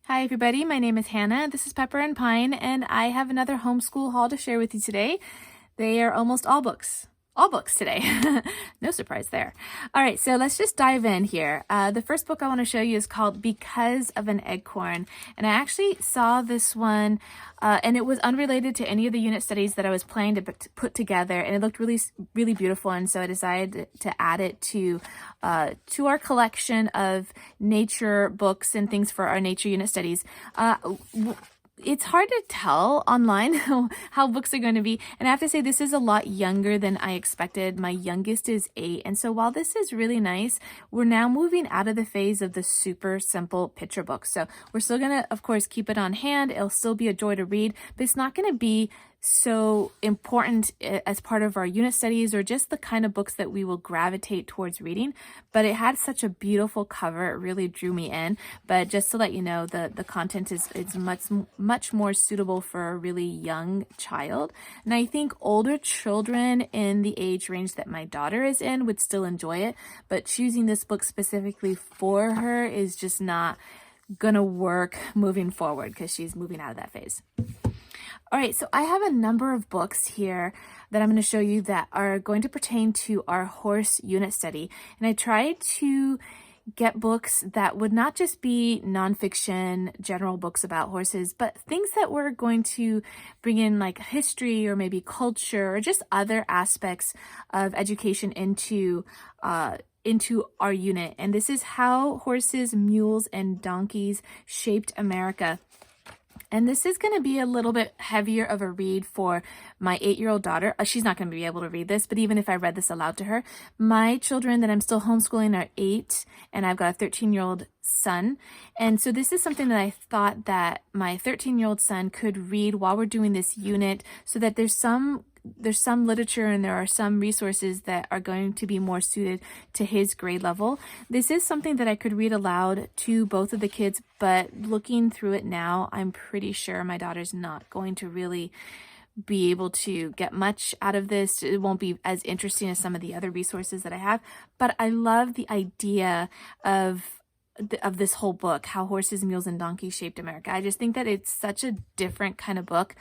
Hi everybody, my name is Hannah, this is Pepper and Pine, and I have another homeschool haul to share with you today. They are almost all books today. No surprise there. All right, so let's just dive in here. The first book I want to show you is called Because of an Acorn, and I actually saw this one and it was unrelated to any of the unit studies that I was planning to put together, and it looked really beautiful, and so I decided to add it to our collection of nature books and things for our nature unit studies. It's hard to tell online how books are going to be, and I have to say this is a lot younger than I expected. My youngest is 8, and so while this is really nice, we're now moving out of the phase of the super simple picture books. So we're still going to, of course, keep it on hand. It'll still be a joy to read, but it's not going to be so important as part of our unit studies or just the kind of books that we will gravitate towards reading. But it had such a beautiful cover. It really drew me in. But just to let you know, the content is much more suitable for a really young child. And I think older children in the age range that my daughter is in would still enjoy it. But choosing this book specifically for her is just not gonna work moving forward because she's moving out of that phase. All right, so I have a number of books here that I'm going to show you that are going to pertain to our horse unit study. And I tried to get books that would not just be nonfiction, general books about horses, but things that were going to bring in like history or maybe culture or just other aspects of education into our unit. And this is How Horses, Mules, and Donkeys Shaped America. And this is going to be a little bit heavier of a read for my 8-year-old daughter. She's not going to be able to read this, but even if I read this aloud to her, my children that I'm still homeschooling are 8, and I've got a 13-year-old son. And so this is something that I thought that my 13-year-old son could read while we're doing this unit, so that there's some literature and there are some resources that are going to be more suited to his grade level. This is something that I could read aloud to both of the kids, but looking through it now, I'm pretty sure my daughter's not going to really be able to get much out of this. It won't be as interesting as some of the other resources that I have, but I love the idea of this whole book, How Horses, Mules, and Donkeys Shaped America. I just think that it's such a different kind of book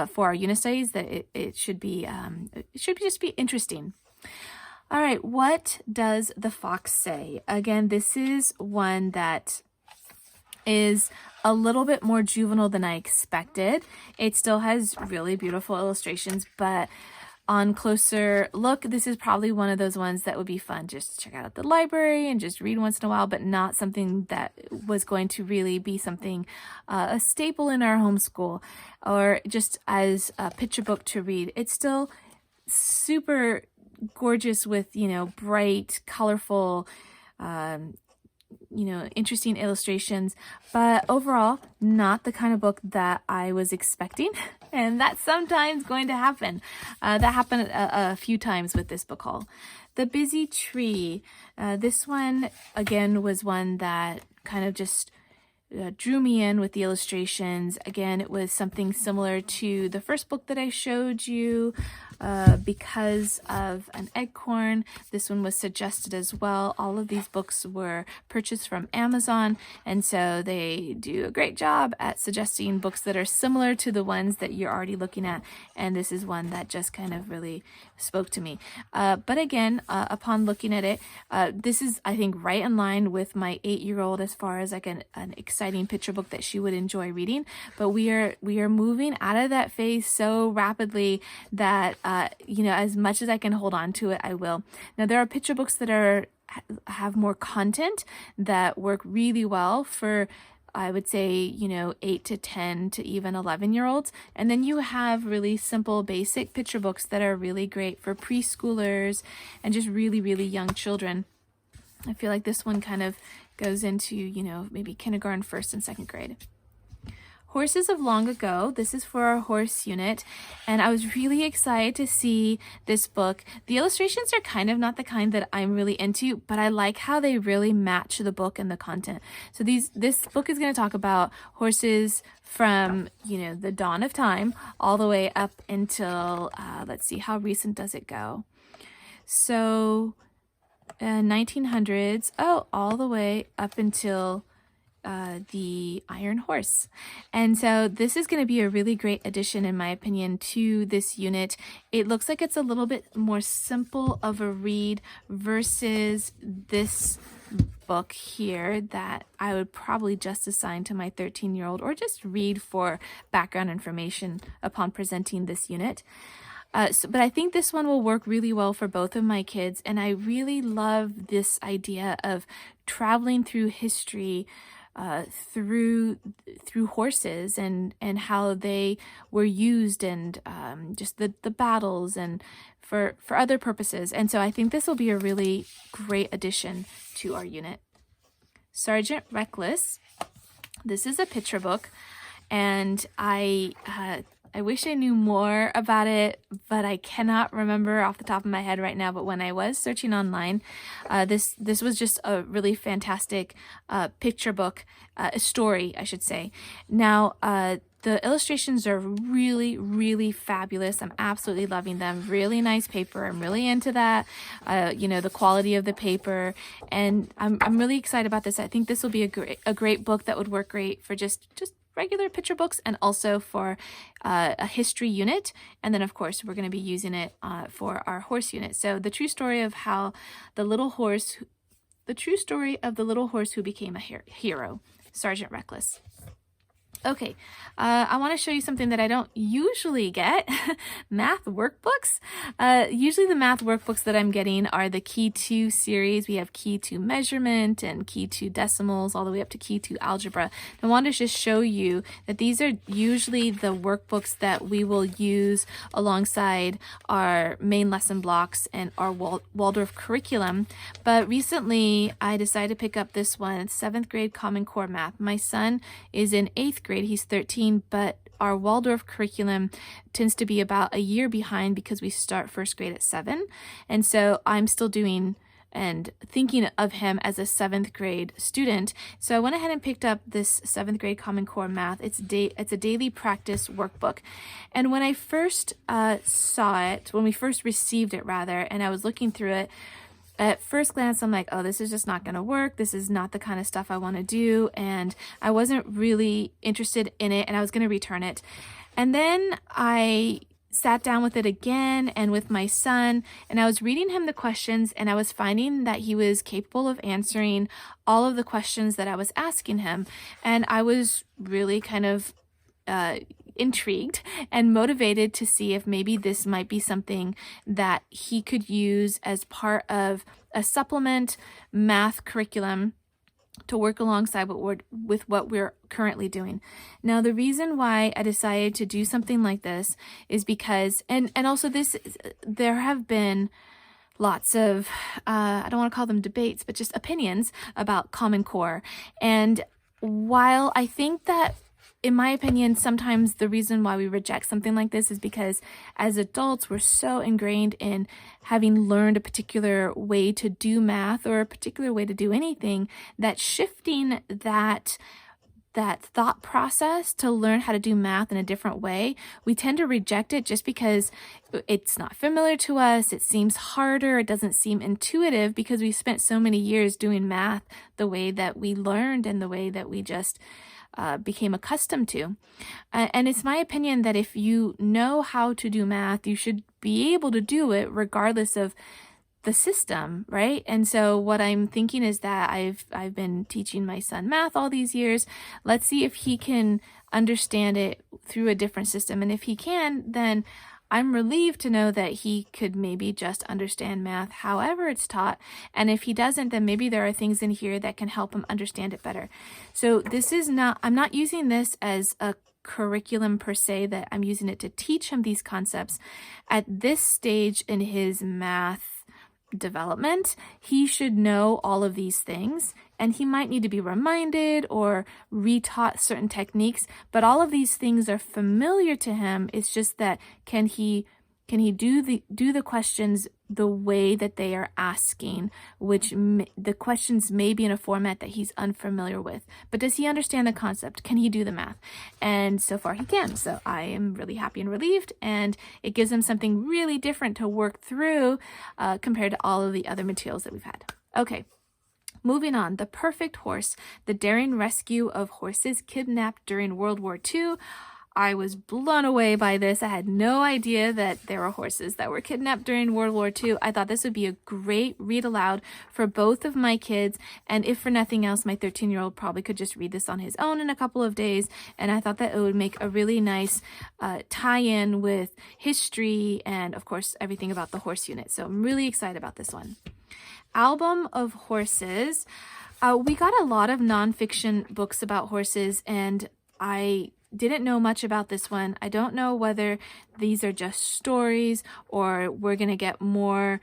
for our unit studies that it should just be interesting. All right, what does the fox say? Again, this is one that is a little bit more juvenile than I expected. It still has really beautiful illustrations, but on closer look, this is probably one of those ones that would be fun just to check out at the library and just read once in a while, but not something that was going to really be something, a staple in our homeschool or just as a picture book to read. It's still super gorgeous with, bright, colorful, interesting illustrations, but overall, not the kind of book that I was expecting. And that's sometimes going to happen. That happened a few times with this book haul. The Busy Tree. This one, again, was one that kind of just drew me in with the illustrations. Again, it was something similar to the first book that I showed you, Because of an Acorn. This one was suggested as well. All of these books were purchased from Amazon, and so they do a great job at suggesting books that are similar to the ones that you're already looking at, and this is one that just kind of really spoke to me. But again, upon looking at it, this is, I think, right in line with my 8-year-old as far as like an exciting picture book that she would enjoy reading. But we are moving out of that phase so rapidly that as much as I can hold on to it, I will. Now, there are picture books that have more content that work really well for, I would say, 8 to 10 to even 11-year-olds. And then you have really simple, basic picture books that are really great for preschoolers and just really, really young children. I feel like this one kind of goes into, maybe kindergarten, first and second grade. Horses of Long Ago. This is for our horse unit, and I was really excited to see this book. The illustrations are kind of not the kind that I'm really into, but I like how they really match the book and the content. So this book is going to talk about horses from, the dawn of time all the way up until, let's see, how recent does it go? So 1900s, all the way up until the iron horse. And so this is going to be a really great addition, in my opinion, to this unit. It looks like it's a little bit more simple of a read versus this book here that I would probably just assign to my 13-year-old or just read for background information upon presenting this unit. But I think this one will work really well for both of my kids, and I really love this idea of traveling through history through horses and how they were used, and just the battles and for other purposes. And so I think this will be a really great addition to our unit. Sergeant Reckless. This is a picture book, and I wish I knew more about it, but I cannot remember off the top of my head right now. But when I was searching online, this was just a really fantastic picture book, a story, I should say. Now, the illustrations are really, really fabulous. I'm absolutely loving them. Really nice paper. I'm really into that. The quality of the paper, and I'm really excited about this. I think this will be a great book that would work great for just regular picture books, and also for a history unit. And then of course we're going to be using it for our horse unit. So the true story of the little horse who became a hero, Sergeant Reckless. Okay, I want to show you something that I don't usually get, math workbooks. Usually the math workbooks that I'm getting are the Key 2 series. We have Key 2 measurement and Key 2 decimals, all the way up to Key 2 algebra. I wanted to just show you that these are usually the workbooks that we will use alongside our main lesson blocks and our Waldorf curriculum. But recently I decided to pick up this one, 7th grade Common Core Math. My son is in 8th grade. He's 13, but our Waldorf curriculum tends to be about a year behind because we start 1st grade at 7. And so I'm still doing and thinking of him as a 7th grade student. So I went ahead and picked up this 7th grade Common Core Math. It's a daily practice workbook. And when I first when we first received it rather, and I was looking through it, at first glance, I'm like, oh, this is just not going to work. This is not the kind of stuff I want to do. And I wasn't really interested in it, and I was going to return it. And then I sat down with it again and with my son, and I was reading him the questions, and I was finding that he was capable of answering all of the questions that I was asking him. And I was really kind of intrigued and motivated to see if maybe this might be something that he could use as part of a supplement math curriculum to work alongside with what we're currently doing. Now, the reason why I decided to do something like this is because, and also there have been lots of, I don't want to call them debates, but just opinions about Common Core. And while I think that, in my opinion, sometimes the reason why we reject something like this is because as adults, we're so ingrained in having learned a particular way to do math or a particular way to do anything, that shifting that thought process to learn how to do math in a different way, we tend to reject it just because it's not familiar to us. It seems harder. It doesn't seem intuitive because we spent so many years doing math the way that we learned and the way that we just became accustomed to. And it's my opinion that if you know how to do math, you should be able to do it regardless of the system, right? And so what I'm thinking is that I've been teaching my son math all these years. Let's see if he can understand it through a different system. And if he can, then I'm relieved to know that he could maybe just understand math however it's taught. And if he doesn't, then maybe there are things in here that can help him understand it better. So I'm not using this as a curriculum per se, that I'm using it to teach him these concepts. At this stage in his math development, he should know all of these things, and he might need to be reminded or retaught certain techniques, but all of these things are familiar to him. It's just that can he do the questions the way that they are asking, which the questions may be in a format that he's unfamiliar with, but does he understand the concept? Can he do the math? And so far he can. So I am really happy and relieved, and it gives him something really different to work through compared to all of the other materials that we've had. Okay. Moving on, The Perfect Horse, the daring rescue of horses kidnapped during World War II. I was blown away by this. I had no idea that there were horses that were kidnapped during World War II. I thought this would be a great read aloud for both of my kids. And if for nothing else, my 13-year-old probably could just read this on his own in a couple of days. And I thought that it would make a really nice tie-in with history and, of course, everything about the horse unit. So I'm really excited about this one. Album of Horses. We got a lot of nonfiction books about horses, and I didn't know much about this one. I don't know whether these are just stories or we're going to get more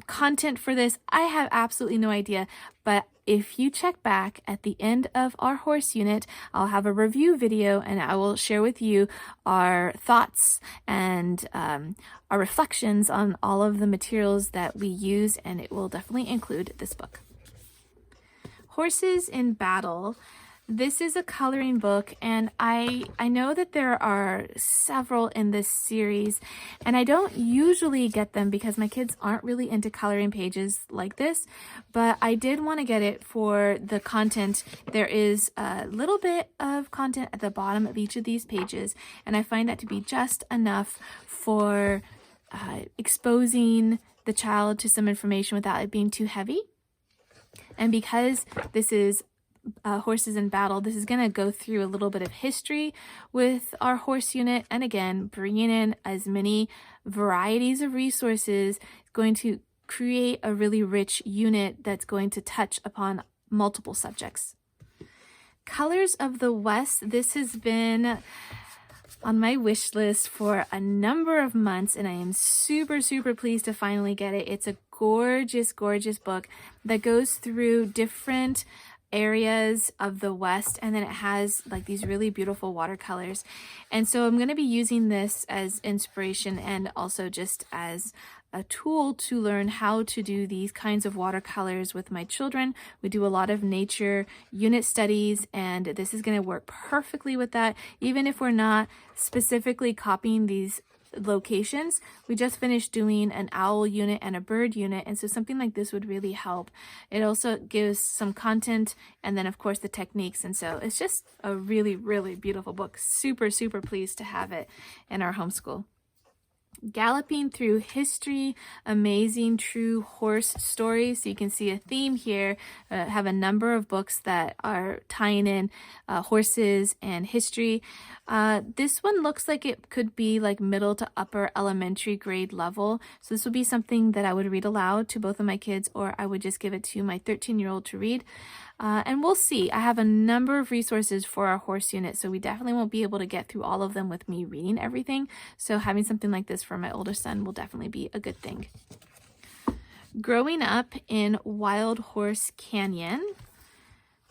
content for this. I have absolutely no idea, but if you check back at the end of our horse unit, I'll have a review video and I will share with you our thoughts and our reflections on all of the materials that we use, and it will definitely include this book. Horses in Battle. This is a coloring book, and I know that there are several in this series, and I don't usually get them because my kids aren't really into coloring pages like this, but I did want to get it for the content. There is a little bit of content at the bottom of each of these pages, and I find that to be just enough for exposing the child to some information without it being too heavy. And because this is Horses in Battle, this is going to go through a little bit of history with our horse unit, and again bringing in as many varieties of resources, going to create a really rich unit that's going to touch upon multiple subjects. Colors of the West. This has been on my wish list for a number of months, and I am super pleased to finally get it. It's a gorgeous book that goes through different areas of the West, and then it has like these really beautiful watercolors. And so I'm going to be using this as inspiration and also just as a tool to learn how to do these kinds of watercolors with my children. We do a lot of nature unit studies, and this is going to work perfectly with that. Even if we're not specifically copying these locations, we just finished doing an owl unit and a bird unit, and so something like this would really help. It also gives some content and then of course the techniques, and so it's just a really beautiful book. Super pleased to have it in our homeschool. Galloping Through History, Amazing True Horse Stories. So you can see a theme here. Have a number of books that are tying in horses and history. This one looks like it could be like middle to upper elementary grade level. So this would be something that I would read aloud to both of my kids, or I would just give it to my 13-year-old to read. And we'll see. I have a number of resources for our horse unit, so we definitely won't be able to get through all of them with me reading everything. So having something like this for my older son will definitely be a good thing. Growing Up in Wild Horse Canyon.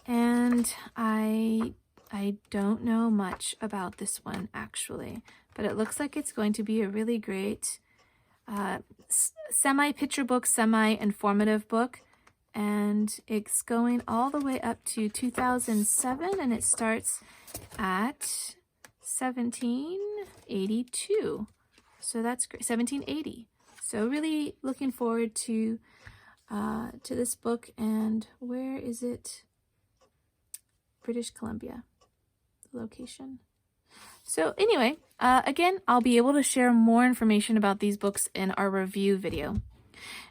And I don't know much about this one actually, but it looks like it's going to be a really great semi-picture book, semi-informative book. And it's going all the way up to 2007, and it starts at 1782. So that's great, 1780. So really looking forward to this book. And where is it? British Columbia, the location. So anyway, again, I'll be able to share more information about these books in our review video.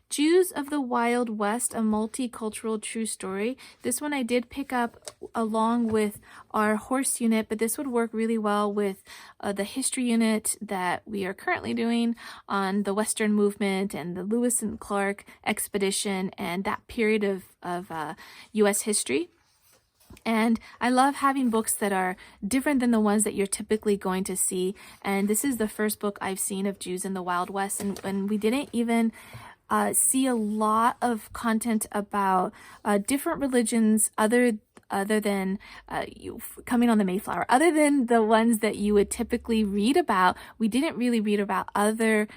Jews of the Wild West, a multicultural true story. This one I did pick up along with our horse unit, but this would work really well with the history unit that we are currently doing on the Western movement and the Lewis and Clark expedition and that period of U.S. history. And I love having books that are different than the ones that you're typically going to see. And this is the first book I've seen of Jews in the Wild West, and we didn't even see a lot of content about different religions other than coming on the Mayflower, other than the ones that you would typically read about. We didn't really read about other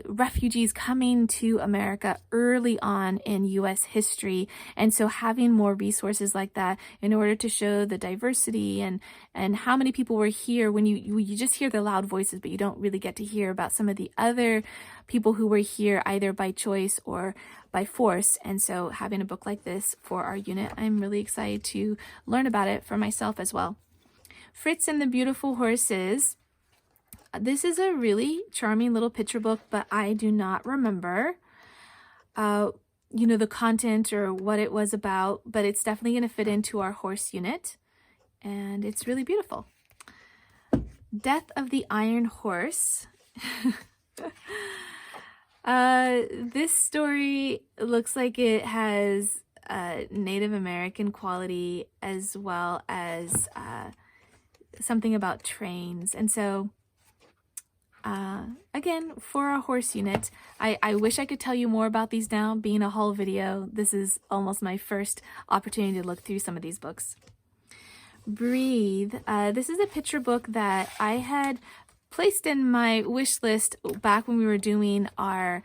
refugees coming to America early on in U.S. history. And so having more resources like that in order to show the diversity and how many people were here, when you just hear the loud voices, but you don't really get to hear about some of the other people who were here either by choice or by force. And so having a book like this for our unit, I'm really excited to learn about it for myself as well. Fritz and the Beautiful Horses. This is a really charming little picture book, but I do not remember, the content or what it was about, but it's definitely going to fit into our horse unit, and it's really beautiful. Death of the Iron Horse. This story looks like it has Native American quality as well as something about trains, and so again, for our horse unit, I wish I could tell you more about these now. Being a haul video, this is almost my first opportunity to look through some of these books. Breathe. This is a picture book that I had placed in my wish list back when we were doing our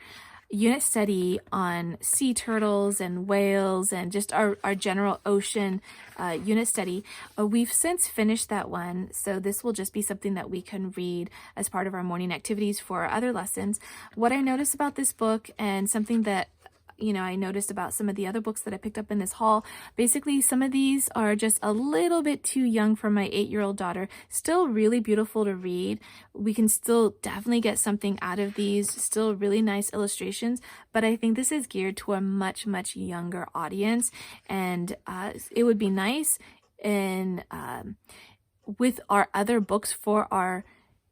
unit study on sea turtles and whales and just our general ocean unit study. We've since finished that one, so this will just be something that we can read as part of our morning activities for our other lessons. What I noticed about this book, and something that I noticed about some of the other books that I picked up in this haul, basically some of these are just a little bit too young for my 8-year-old daughter. Still really beautiful to read. We can still definitely get something out of these, still really nice illustrations, but I think this is geared to a much, much younger audience, and it would be nice in with our other books for our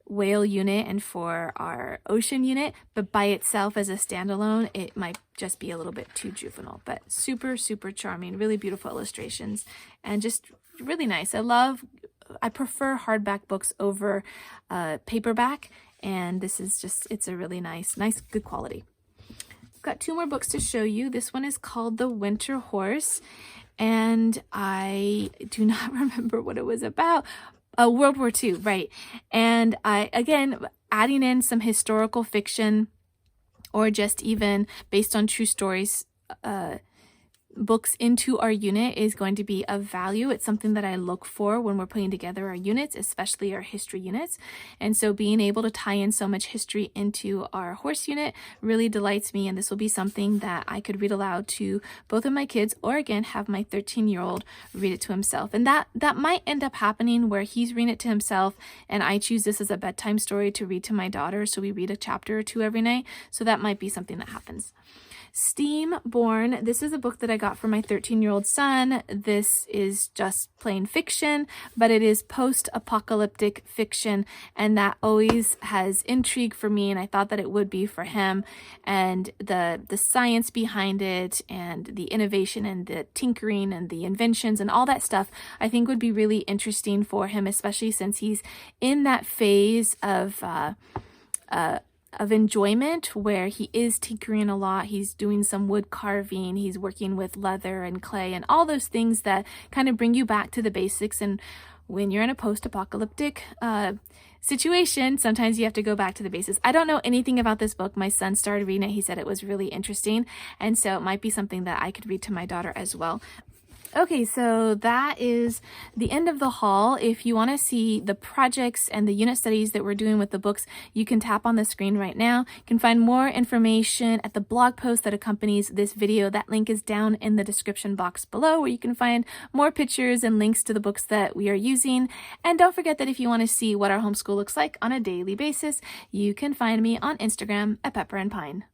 whale unit and for our ocean unit, but by itself as a standalone, it might just be a little bit too juvenile. But super, super charming, really beautiful illustrations, and just really nice. I prefer hardback books over paperback, and this is just, it's a really nice, good quality. I've got 2 more books to show you. This one is called The Winter Horse, and I do not remember what it was about. World War II, right. And again, adding in some historical fiction or just even based on true stories, books into our unit is going to be of value. It's something that I look for when we're putting together our units, especially our history units. And so being able to tie in so much history into our horse unit really delights me. And this will be something that I could read aloud to both of my kids, or again, have my 13-year-old read it to himself. And that might end up happening where he's reading it to himself and I choose this as a bedtime story to read to my daughter. So we read a chapter or 2 every night. So that might be something that happens. Steamborn. This is a book that I got for my 13-year-old son. This is just plain fiction, but it is post-apocalyptic fiction, and that always has intrigue for me, and I thought that it would be for him. And the science behind it and the innovation and the tinkering and the inventions and all that stuff, I think would be really interesting for him, especially since he's in that phase of enjoyment where he is tinkering a lot. He's doing some wood carving, he's working with leather and clay and all those things that kind of bring you back to the basics. And when you're in a post-apocalyptic situation, sometimes you have to go back to the basics. I don't know anything about this book. My son started reading it. He said it was really interesting, and so it might be something that I could read to my daughter as well. Okay, so that is the end of the haul. If you want to see the projects and the unit studies that we're doing with the books, you can tap on the screen right now. You can find more information at the blog post that accompanies this video. That link is down in the description box below, where you can find more pictures and links to the books that we are using. And don't forget that if you want to see what our homeschool looks like on a daily basis, you can find me on Instagram at Pepper and Pine.